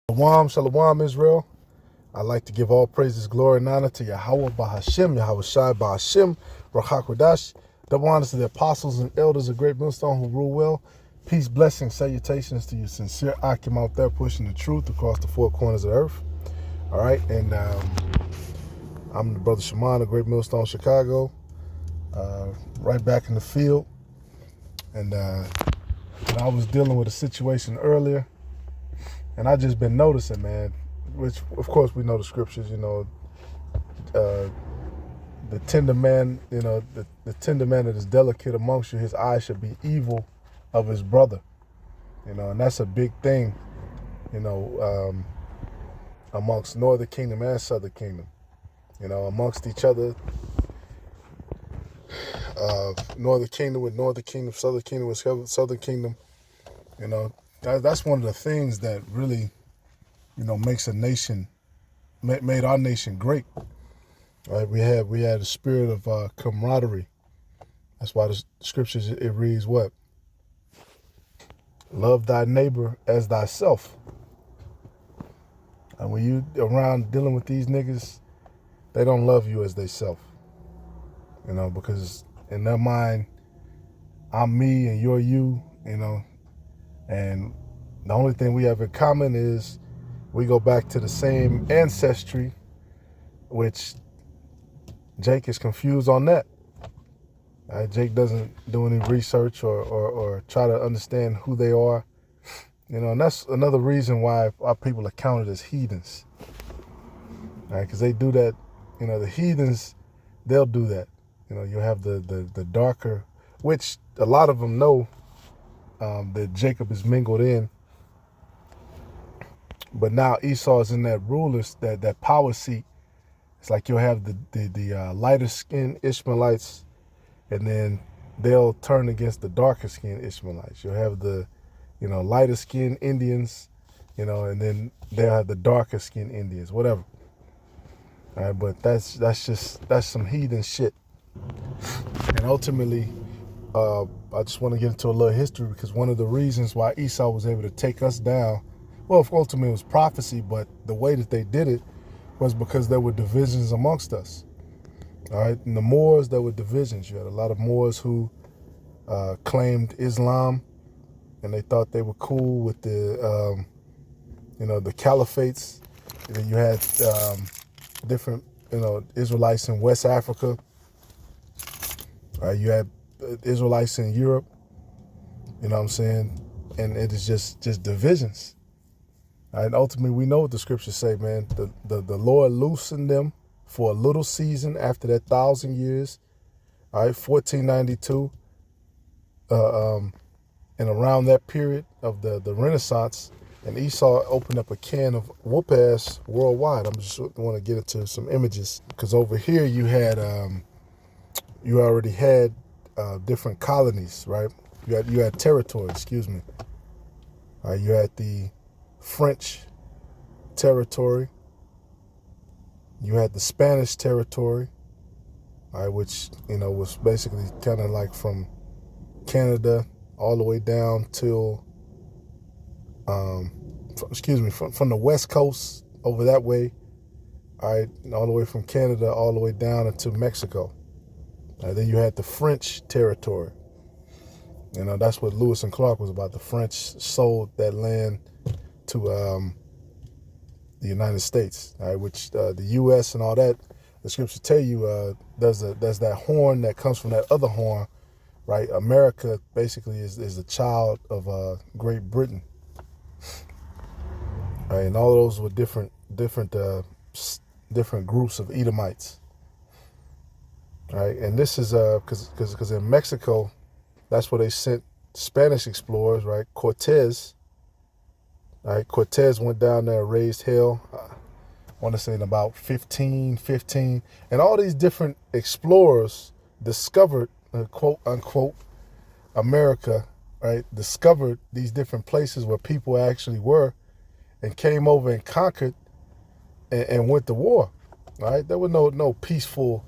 Shalom, Israel. I'd like to give all praises, glory, and honor to Yahweh Bahashem, Yahweh Shai Bahashem, Rachakodash. Double honors to the apostles and elders of Great Millstone who rule well. Peace, blessings, salutations to you sincere Akim out there pushing the truth across the four corners of the earth. All right, and I'm the brother Shaman of Great Millstone, Chicago. Right back in the field. And I was dealing with a situation earlier. And I just been noticing, man, which of course we know the scriptures, the tender man, the tender man that is delicate amongst you, his eye should be evil of his brother, and that's a big thing, amongst Northern Kingdom and Southern Kingdom, amongst each other, Northern Kingdom with Northern Kingdom, Southern Kingdom with Southern Kingdom, that's one of the things that really, makes a nation, made our nation great. Right? We had a spirit of camaraderie. That's why the scriptures, it reads what? Love thy neighbor as thyself. And when you around dealing with these niggas, they don't love you as they self. Because in their mind, I'm me and you're you, and the only thing we have in common is we go back to the same ancestry, which Jake is confused on that. Jake doesn't do any research or try to understand who they are, and that's another reason why our people are counted as heathens. Because they do that, the heathens, they'll do that. You have the darker, which a lot of them know that Jacob is mingled in. But now Esau is in that ruler's, that power seat. It's like you'll have the lighter skinned Ishmaelites, and then they'll turn against the darker skinned Ishmaelites. You'll have the, lighter skinned Indians, and then they'll have the darker skinned Indians, whatever. All right, but that's some heathen shit. And ultimately, I just want to get into a little history, because one of the reasons why Esau was able to take us down, well, ultimately it was prophecy, but the way that they did it was because there were divisions amongst us. All right, in the Moors, there were divisions. You had a lot of Moors who claimed Islam, and they thought they were cool with the, the caliphates. And then you had different, Israelites in West Africa. You had Israelites in Europe. You know what I'm saying? And it is just divisions. And ultimately, we know what the scriptures say, man. The Lord loosened them for a little season after that 1,000 years. All right, 1492. And around that period of the Renaissance, and Esau opened up a can of whoop ass worldwide. I'm just want to get into some images, because over here you had you already had different colonies, right? You had territory. Excuse me. You had the French territory. You had the Spanish territory, which, was basically kind of like from Canada all the way down till, from the West Coast over that way, all the way from Canada all the way down into Mexico. Then you had the French territory. That's what Lewis and Clark was about. The French sold that land to the United States, which the U.S. and all that, the scriptures tell you there's that horn that comes from that other horn, right? America basically is a child of Great Britain, right? And all of those were different groups of Edomites, right? And this is because in Mexico, that's where they sent Spanish explorers, right? Cortez. All right, Cortez went down there and raised hell, I want to say in about 1515. And all these different explorers discovered, quote unquote, America, right? Discovered these different places where people actually were, and came over and conquered and went to war, right? There were no peaceful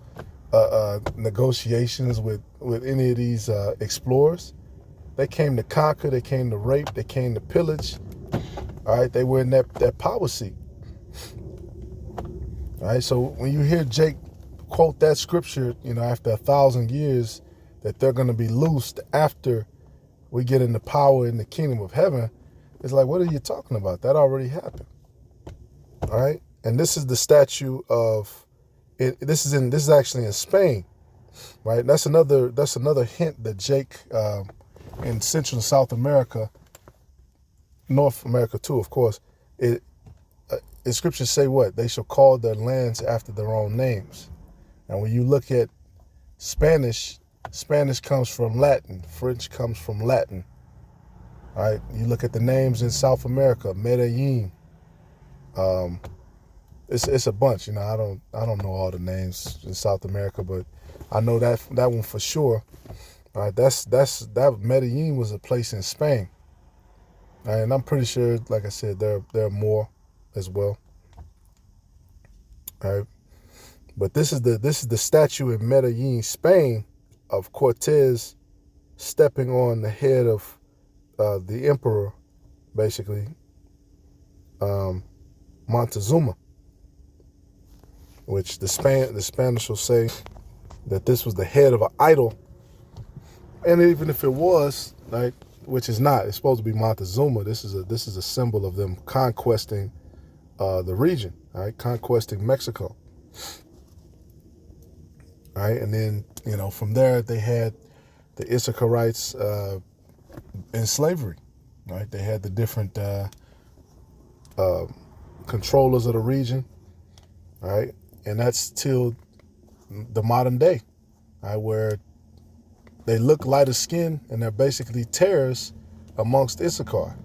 negotiations with any of these explorers. They came to conquer, they came to rape, they came to pillage. All right, they were in that power seat. All right, so when you hear Jake quote that scripture, after 1,000 years, that they're going to be loosed after we get into power in the kingdom of heaven, it's like, what are you talking about? That already happened. All right, and this is the statue of it. This is actually in Spain, right? That's another hint that Jake in Central and South America, North America too, of course, the scriptures say what? They shall call their lands after their own names. And when you look at Spanish comes from Latin. French comes from Latin. All right. You look at the names in South America, Medellin. It's a bunch. I don't know all the names in South America, but I know that one for sure. All right. That Medellin was a place in Spain. All right, and I'm pretty sure, like I said, there are more as well. All right. But this is the statue in Medellin, Spain, of Cortez stepping on the head of the emperor, basically, Montezuma, which the Spanish will say that this was the head of an idol, and even if it was, like, which is not, it's supposed to be Montezuma. This is a symbol of them conquesting the region, all right, conquesting Mexico. All right, and then, from there they had the Issacharites in slavery. Right, they had the different controllers of the region. All right, and that's till the modern day, all right, where they look lighter skinned and they're basically terrorists amongst Issachar,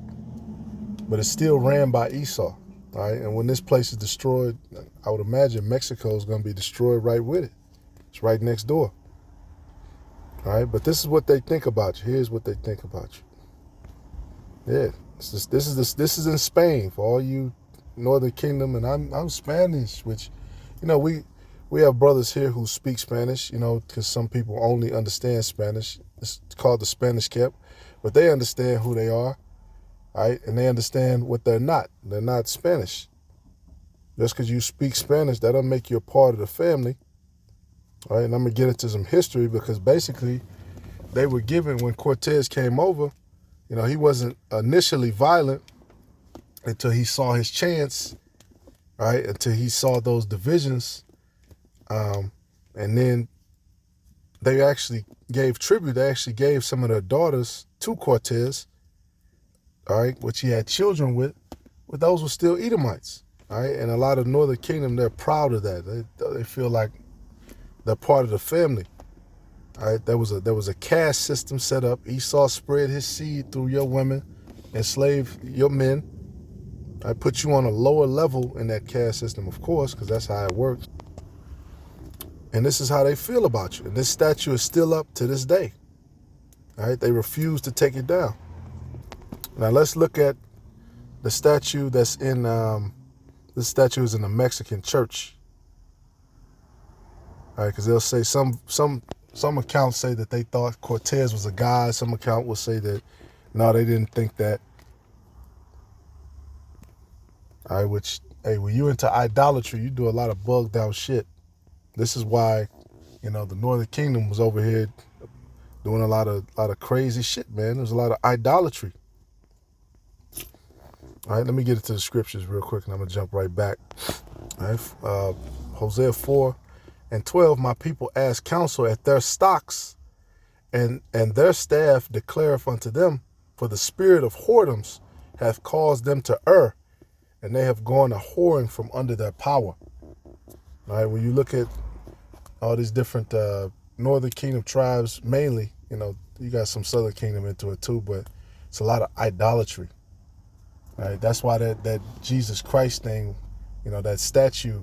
but it's still ran by Esau. All right, and when this place is destroyed, I would imagine Mexico is going to be destroyed right with it. It's right next door. All right, but this is what they think about you. Here's what they think about you. Yeah, this is in Spain for all you Northern Kingdom, and I'm Spanish, which, we have brothers here who speak Spanish, because some people only understand Spanish. It's called the Spanish Kept, but they understand who they are, all right, and they understand what they're not. They're not Spanish. Just because you speak Spanish, that doesn't make you a part of the family. All right, and I'm going to get into some history, because basically they were given, when Cortez came over, he wasn't initially violent until he saw his chance, right, until he saw those divisions. And then they actually gave tribute. They actually gave some of their daughters to Cortez, all right, which he had children with, but those were still Edomites, all right, and a lot of Northern Kingdom, they're proud of that. They feel like they're part of the family. All right, there was a caste system set up. Esau spread his seed through your women, enslaved your men. I put you on a lower level in that caste system, of course, because that's how it works. And this is how they feel about you. And this statue is still up to this day. All right, they refuse to take it down. Now let's look at the statue that's in. This statue is in a Mexican church. All right, because they'll say some accounts say that they thought Cortez was a god. Some account will say that no, they didn't think that. All right, which, hey, when you're into idolatry, you do a lot of bugged out shit. This is why, the Northern Kingdom was over here doing a lot of crazy shit, man. There's a lot of idolatry. All right, let me get into the scriptures real quick, and I'm gonna jump right back. All right, Hosea 4:12, my people ask counsel at their stocks, and their staff declareth unto them, for the spirit of whoredoms hath caused them to err, and they have gone a whoring from under their power. All right, when you look at all these different Northern Kingdom tribes, mainly, you got some Southern Kingdom into it too, but it's a lot of idolatry. All right, that's why that Jesus Christ thing, that statue,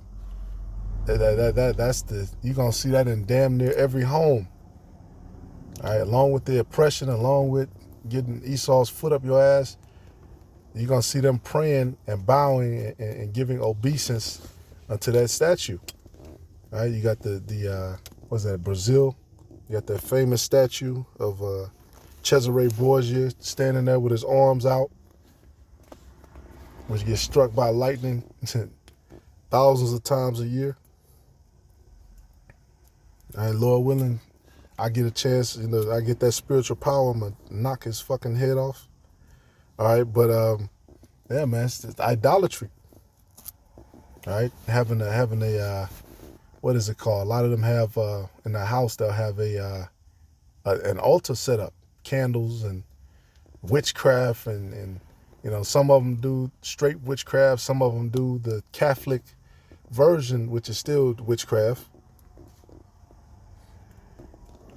that's you're gonna see that in damn near every home. All right, along with the oppression, along with getting Esau's foot up your ass, you're gonna see them praying and bowing and giving obeisance unto that statue. All right, you got the what's that, Brazil? You got that famous statue of Cesare Borgia standing there with his arms out. which gets struck by lightning thousands of times a year. And Lord willing, I get a chance, I get that spiritual power, I'm going to knock his fucking head off. All right, but yeah, man, it's idolatry. All right, having a what is it called? A lot of them have in the house they'll have an altar set up, candles and witchcraft, and some of them do straight witchcraft, some of them do the Catholic version, which is still witchcraft.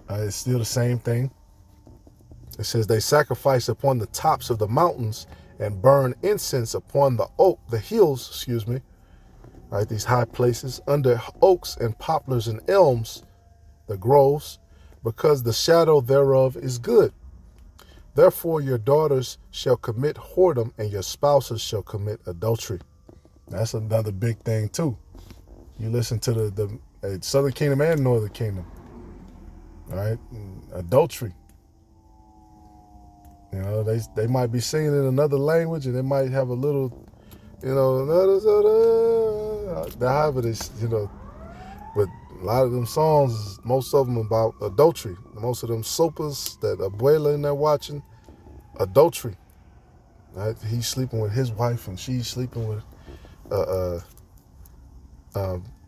It's still the same thing. It says they sacrifice upon the tops of the mountains and burn incense upon the hills, right, these high places, under oaks and poplars and elms, the groves, because the shadow thereof is good. Therefore your daughters shall commit whoredom, and your spouses shall commit adultery. That's another big thing too. You listen to the Southern Kingdom and Northern Kingdom, all right? Adultery. They might be singing in another language, and they might have a little, however this, but a lot of them songs, most of them about adultery. Most of them sopas that Abuela in there watching, adultery. Right? He's sleeping with his wife, and she's sleeping with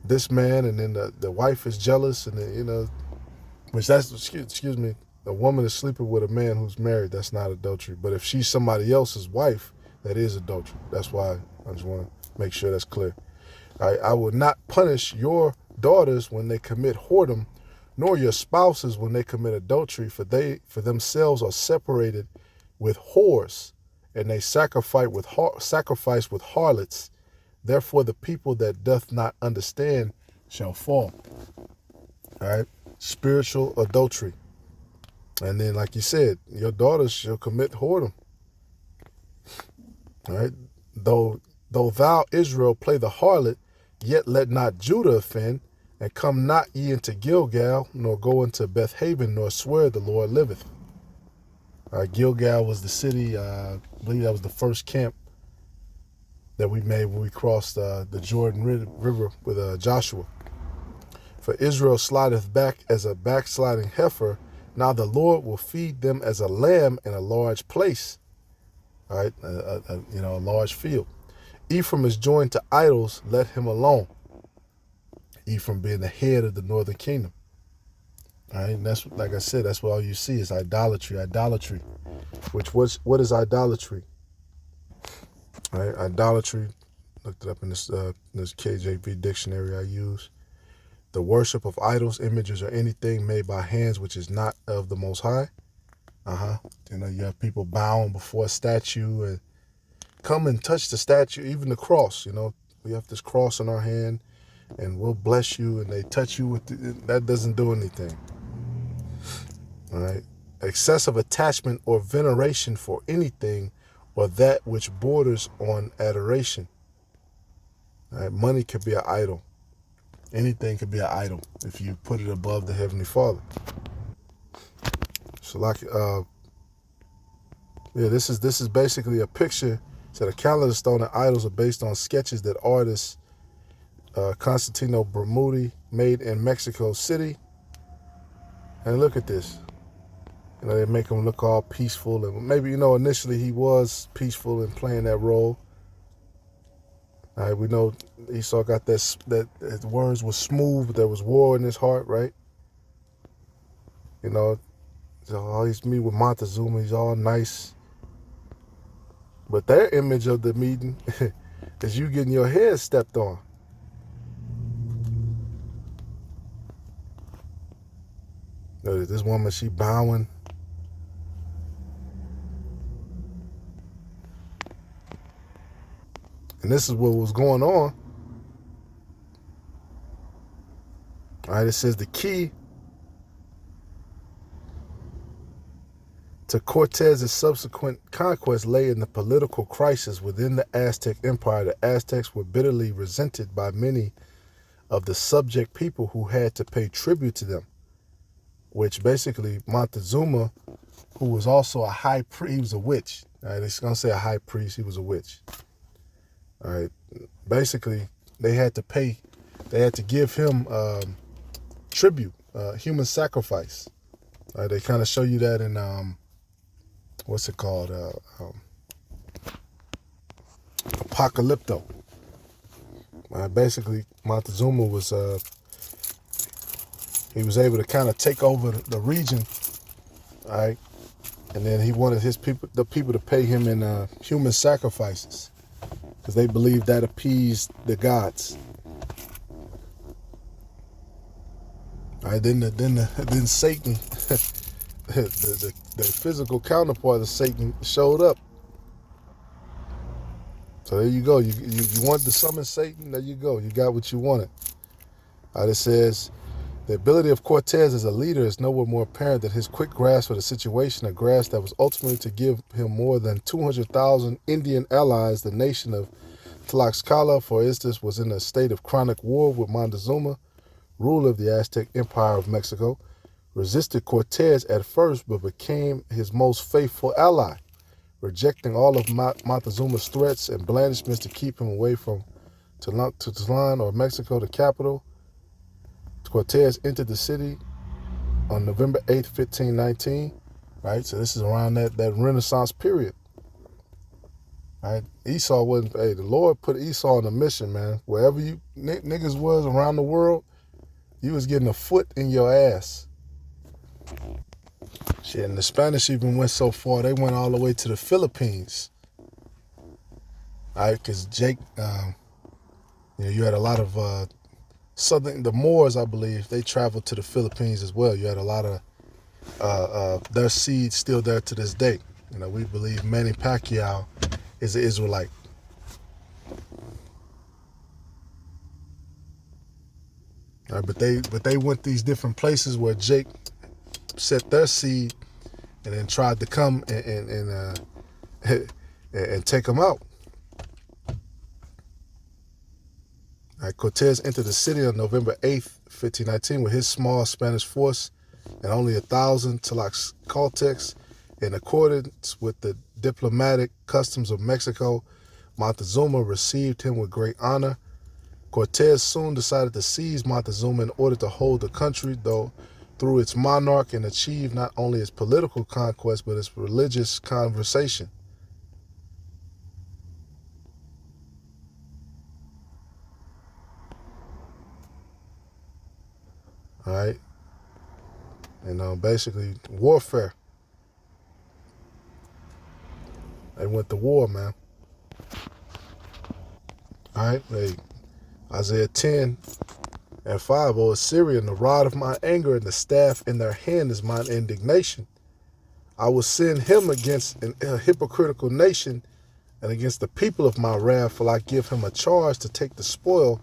this man, and then the wife is jealous, and then, which that's, excuse me, a woman is sleeping with a man who's married, that's not adultery. But if she's somebody else's wife, that is adultery. That's why I just want to make sure that's clear. I will not punish your daughters when they commit whoredom, nor your spouses when they commit adultery, for they for themselves are separated with whores, and they sacrifice with harlots. Therefore the people that doth not understand shall fall. All right, spiritual adultery. And then, like you said, your daughters shall commit whoredom. All right, though thou, Israel, play the harlot, yet let not Judah offend, and come not ye into Gilgal, nor go into Bethaven, nor swear the Lord liveth. Gilgal was the city, I believe that was the first camp that we made when we crossed the Jordan River with Joshua. For Israel slideth back as a backsliding heifer, now the Lord will feed them as a lamb in a large place. All right, a large field. Ephraim is joined to idols, let him alone. Ephraim being the head of the northern kingdom. All right, and that's, like I said, that's what all you see is idolatry. What is idolatry? All right, idolatry, looked it up in this KJV dictionary I use. The worship of idols, images, or anything made by hands which is not of the Most High. You have people bowing before a statue and come and touch the statue, even the cross. We have this cross in our hand, and we'll bless you, and they touch you with that doesn't do anything. All right, excessive attachment or veneration for anything or that which borders on adoration. All right, money could be an idol. Anything could be an idol if you put it above the Heavenly Father. So this is basically a picture. So the calendar stone and idols are based on sketches that artist Constantino Bermudi made in Mexico City. And look at this. They make him look all peaceful, and maybe initially he was peaceful in playing that role. All right, we know Esau got that his words were smooth, but there was war in his heart, right? So he's meet with Montezuma, he's all nice. But their image of the meeting is you getting your head stepped on. This woman, she bowing. And this is what was going on. All right, it says the key to Cortez's subsequent conquest lay in the political crisis within the Aztec Empire. The Aztecs were bitterly resented by many of the subject people who had to pay tribute to them, which basically Montezuma, who was also a high priest, he was a witch. All right, it's going to say a high priest, he was a witch. All right. Basically, they had to give him tribute, human sacrifice. All right. They kind of show you that in what's it called? Apocalypto. Basically, Montezuma was he was able to kind of take over the region, all right, and then he wanted the people to pay him in human sacrifices because they believed that appeased the gods. All right, then Satan, the physical counterpart of Satan showed up. So there you go. You wanted to summon Satan. There you go. You got what you wanted. All right, it says, the ability of Cortez as a leader is nowhere more apparent than his quick grasp of the situation, a grasp that was ultimately to give him more than 200,000 Indian allies. The nation of Tlaxcala, for instance, was in a state of chronic war with Montezuma, ruler of the Aztec Empire of Mexico, resisted Cortez at first but became his most faithful ally, rejecting all of Montezuma's threats and blandishments to keep him away from Tezlan or Mexico, the capital. Cortez entered the city on November 8th, 1519, right? So this is around that Renaissance period, right? Esau wasn't, the Lord put Esau on a mission, man. Wherever you niggas was around the world, you was getting a foot in your ass. Shit, and the Spanish even went so far, they went all the way to the Philippines, right? Because Jake, you had a lot of the Moors, I believe, they traveled to the Philippines as well. You had a lot of their seeds still there to this day. We believe Manny Pacquiao is an Israelite. All right, but they went these different places where Jake set their seed and then tried to come and take them out. Right, Cortez entered the city on November 8th, 1519 with his small Spanish force and only 1,000 Tlaxcaltecs. In accordance with the diplomatic customs of Mexico, Montezuma received him with great honor. Cortez soon decided to seize Montezuma in order to hold the country, though, through its monarch, and achieve not only its political conquest but its religious conversion. All right, and basically warfare. They went to war, man. All right, Isaiah 10:5. O Assyrian, the rod of my anger and the staff in their hand is mine indignation. I will send him against a hypocritical nation and against the people of my wrath, for I give him a charge to take the spoil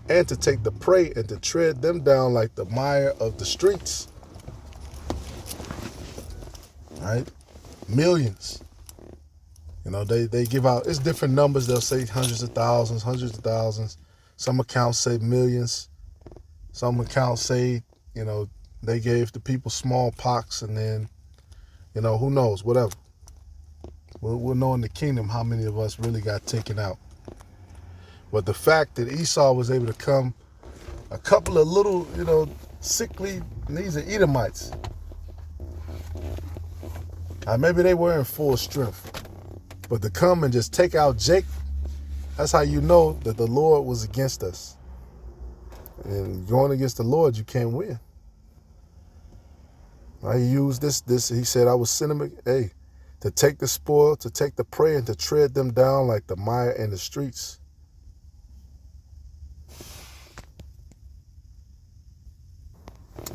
and to take the prey and to tread them down like the mire of the streets. All right? Millions. They give out, it's different numbers. They'll say hundreds of thousands. Some accounts say millions. Some accounts say, they gave the people smallpox, and then, who knows, whatever. We'll know in the kingdom how many of us really got taken out. But the fact that Esau was able to come, a couple of little, sickly, these are Edomites. Maybe they were in full strength. But to come and just take out Jake, that's how you know that the Lord was against us. And going against the Lord, you can't win. Right? He used this. He said, I will send him, to take the spoil, to take the prey, and to tread them down like the mire in the streets.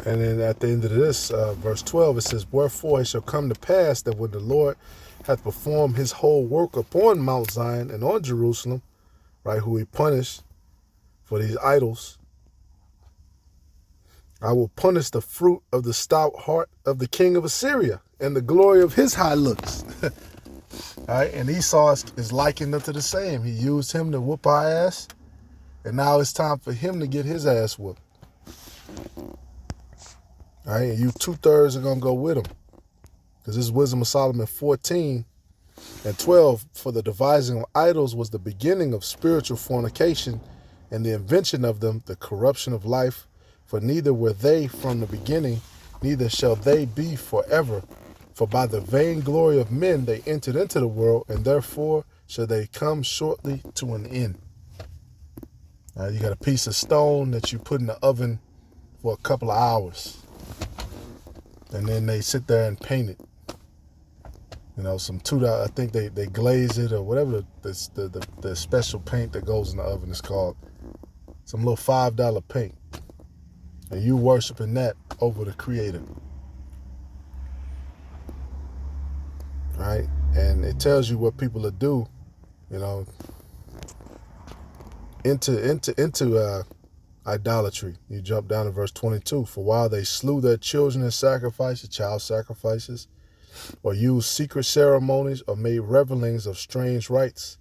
And then at the end of this, verse 12, it says, wherefore it shall come to pass that when the Lord hath performed his whole work upon Mount Zion and on Jerusalem, right, who he punished for these idols, I will punish the fruit of the stout heart of the king of Assyria and the glory of his high looks. All right, and Esau is likened unto the same. He used him to whoop our ass, and now it's time for him to get his ass whooped. All right, and you 2/3 are going to go with him. Because this is Wisdom of Solomon 14, And 12, for the devising of idols was the beginning of spiritual fornication, and the invention of them the corruption of life. For neither were they from the beginning, neither shall they be forever. For by the vainglory of men they entered into the world, and therefore shall they come shortly to an end. You got a piece of stone that you put in the oven for a couple of hours, and then they sit there and paint it. Some $2. I think they glaze it or whatever the special paint that goes in the oven is called. Some little $5 paint, and you worshiping that over the Creator, right? And it tells you what people will do, into idolatry. You jump down to verse 22. For while they slew their children in sacrifices, child sacrifices, or used secret ceremonies, or made revelings of strange rites,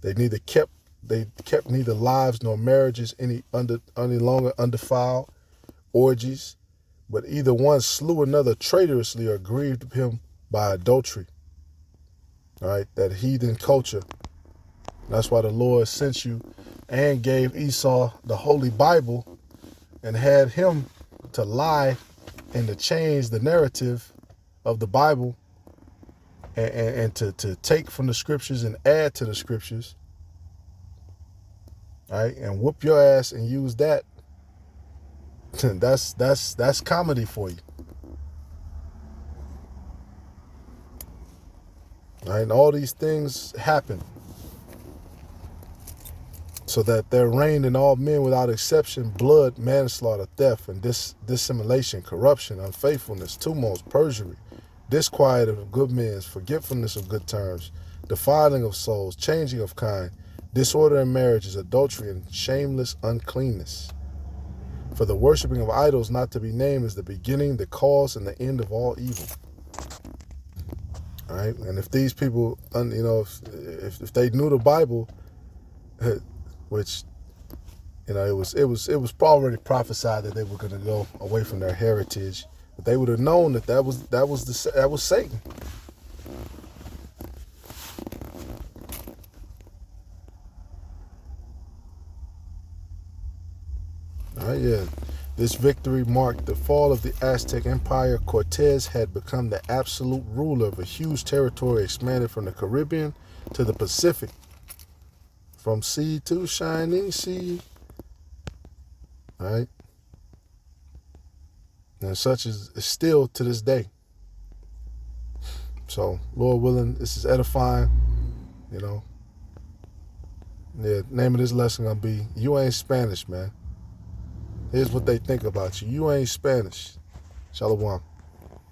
they kept neither lives nor marriages any longer undefiled, orgies, but either one slew another traitorously or grieved him by adultery. All right, that heathen culture. That's why the Lord sent you and gave Esau the Holy Bible and had him to lie and to change the narrative of the Bible and to take from the scriptures and add to the scriptures, right? And whoop your ass and use that. That's comedy for you. Right? And all these things happen so that there reigned in all men without exception blood, manslaughter, theft, and dissimulation, corruption, unfaithfulness, tumults, perjury, disquiet of good men, forgetfulness of good terms, defiling of souls, changing of kind, disorder in marriages, adultery, and shameless uncleanness. For the worshiping of idols not to be named is the beginning, the cause, and the end of all evil. All right, and if these people, if they knew the Bible, which, it was already prophesied that they were going to go away from their heritage, but they would have known that was Satan. All right, yeah. This victory marked the fall of the Aztec Empire. Cortez had become the absolute ruler of a huge territory expanded from the Caribbean to the Pacific, from sea to shining sea. All right? And such is still to this day. So, Lord willing, this is edifying, Yeah, name of this lesson gonna be, you ain't Spanish, man. Here's what they think about you. You ain't Spanish. Shalom.